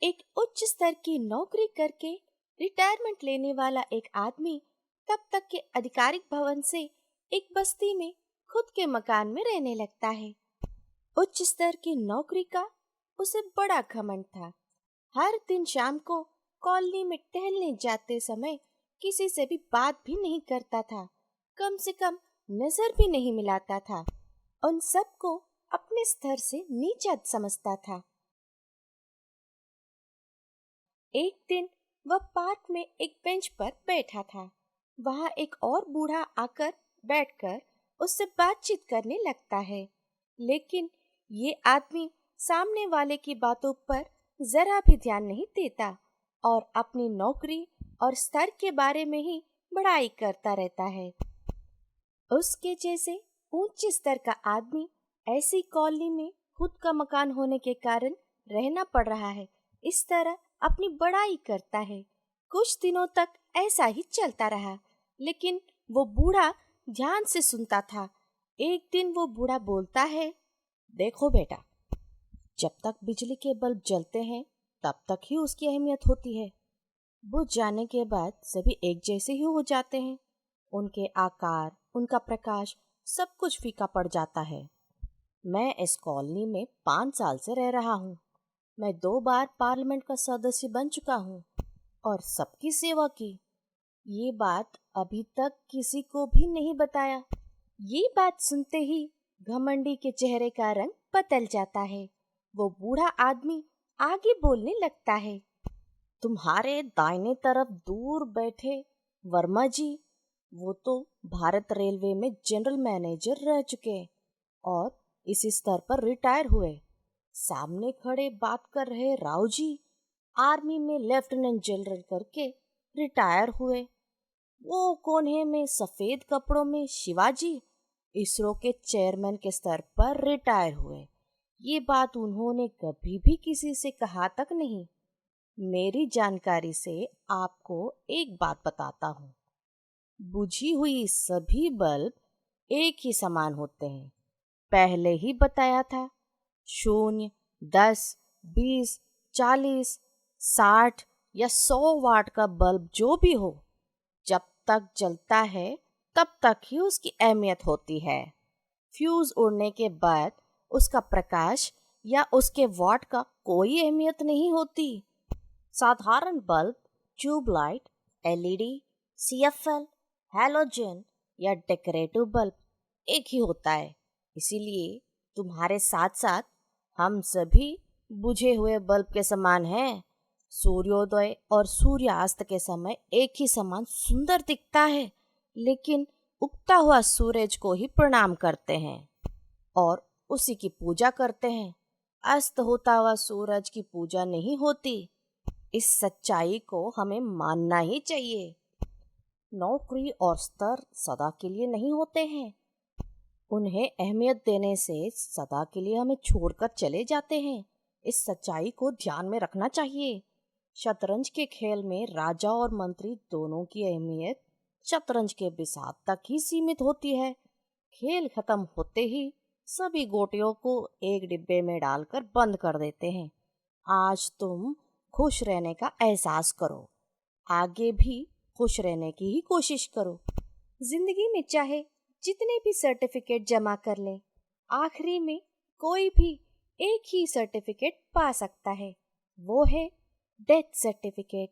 एक उच्च स्तर की नौकरी करके रिटायरमेंट लेने वाला एक आदमी तब तक के आधिकारिक भवन से एक बस्ती में खुद के मकान में रहने लगता है। उच्च स्तर की नौकरी का उसे बड़ा घमंड था। हर दिन शाम को कॉलोनी में टहलने जाते समय किसी से भी बात भी नहीं करता था, कम से कम नजर भी नहीं मिलाता था। उन सबको अपने स्तर से नीचा समझता था। एक दिन वह पार्क में एक बेंच पर बैठा था। वहां एक और बूढ़ा आकर बैठकर उससे बातचीत करने लगता है, लेकिन ये आदमी सामने वाले की बातों पर जरा भी ध्यान नहीं देता और अपनी नौकरी और स्तर के बारे में ही बड़ाई करता रहता है। उसके जैसे ऊंचे स्तर का आदमी ऐसी कॉलोनी में खुद का मकान होने के कारण रहना पड़ रहा है, इस तरह अपनी बड़ाई करता है। कुछ दिनों तक ऐसा ही चलता रहा, लेकिन वो बूढ़ा ध्यान से सुनता था। एक दिन वो बूढ़ा बोलता है, देखो बेटा, जब तक बिजली के बल्ब जलते हैं तब तक ही उसकी अहमियत होती है। बुझ जाने के बाद सभी एक जैसे ही हो जाते हैं। उनके आकार, उनका प्रकाश, सब कुछ फीका पड़ जाता है। मैं इस कॉलोनी में 5 साल से रह रहा हूँ। मैं 2 बार पार्लियामेंट का सदस्य बन चुका हूँ और सबकी सेवा की। ये बात अभी तक किसी को भी नहीं बताया। ये बात सुनते ही घमंडी के चेहरे का रंग बदल जाता है। वो बूढ़ा आदमी आगे बोलने लगता है, तुम्हारे दाहिने तरफ दूर बैठे वर्मा जी, वो तो भारत रेलवे में जनरल मैनेजर रह चुके और इसी स्तर पर रिटायर हुए। सामने खड़े बात कर रहे राव जी आर्मी में लेफ्टिनेंट जनरल करके रिटायर हुए। वो कोने में सफेद कपड़ों में शिवाजी इसरो के चेयरमैन के स्तर पर रिटायर हुए। ये बात उन्होंने कभी भी किसी से कहा तक नहीं। मेरी जानकारी से आपको एक बात बताता हूँ, बुझी हुई सभी बल्ब एक ही समान होते हैं। पहले ही बताया था। 0, 10, 20, 40, 60 या 100 वाट का बल्ब जो भी हो, जब तक जलता है तब तक ही उसकी अहमियत होती है। फ्यूज उड़ने के बाद उसका प्रकाश या उसके वाट का कोई अहमियत नहीं होती। साधारण bulb, tube light, LED, CFL, halogen या डेकोरेटिव बल्ब एक ही होता है। इसीलिए तुम्हारे साथ साथ हम सभी बुझे हुए बल्ब के समान हैं। सूर्योदय और सूर्यास्त के समय एक ही समान सुंदर दिखता है, लेकिन उगता हुआ सूरज को ही प्रणाम करते हैं और उसी की पूजा करते हैं। अस्त होता हुआ सूरज की पूजा नहीं होती। इस सच्चाई को हमें मानना ही चाहिए। नौकरी और स्तर सदा के लिए नहीं होते हैं। उन्हें अहमियत देने से सदा के लिए हमें छोड़कर चले जाते हैं। इस सच्चाई को ध्यान में रखना चाहिए। शतरंज के खेल में राजा और मंत्री दोनों की अहमियत शतरंज के बिसात तक ही सीमित होती है। खेल खत्म होते ही सभी गोटियों को एक डिब्बे में डालकर बंद कर देते हैं। आज तुम खुश रहने का एहसास करो, आगे भी खुश रहने की ही कोशिश करो। जिंदगी में चाहे जितने भी सर्टिफिकेट जमा कर लें, आखिरी में कोई भी एक ही सर्टिफिकेट पा सकता है, वो है डेथ सर्टिफिकेट।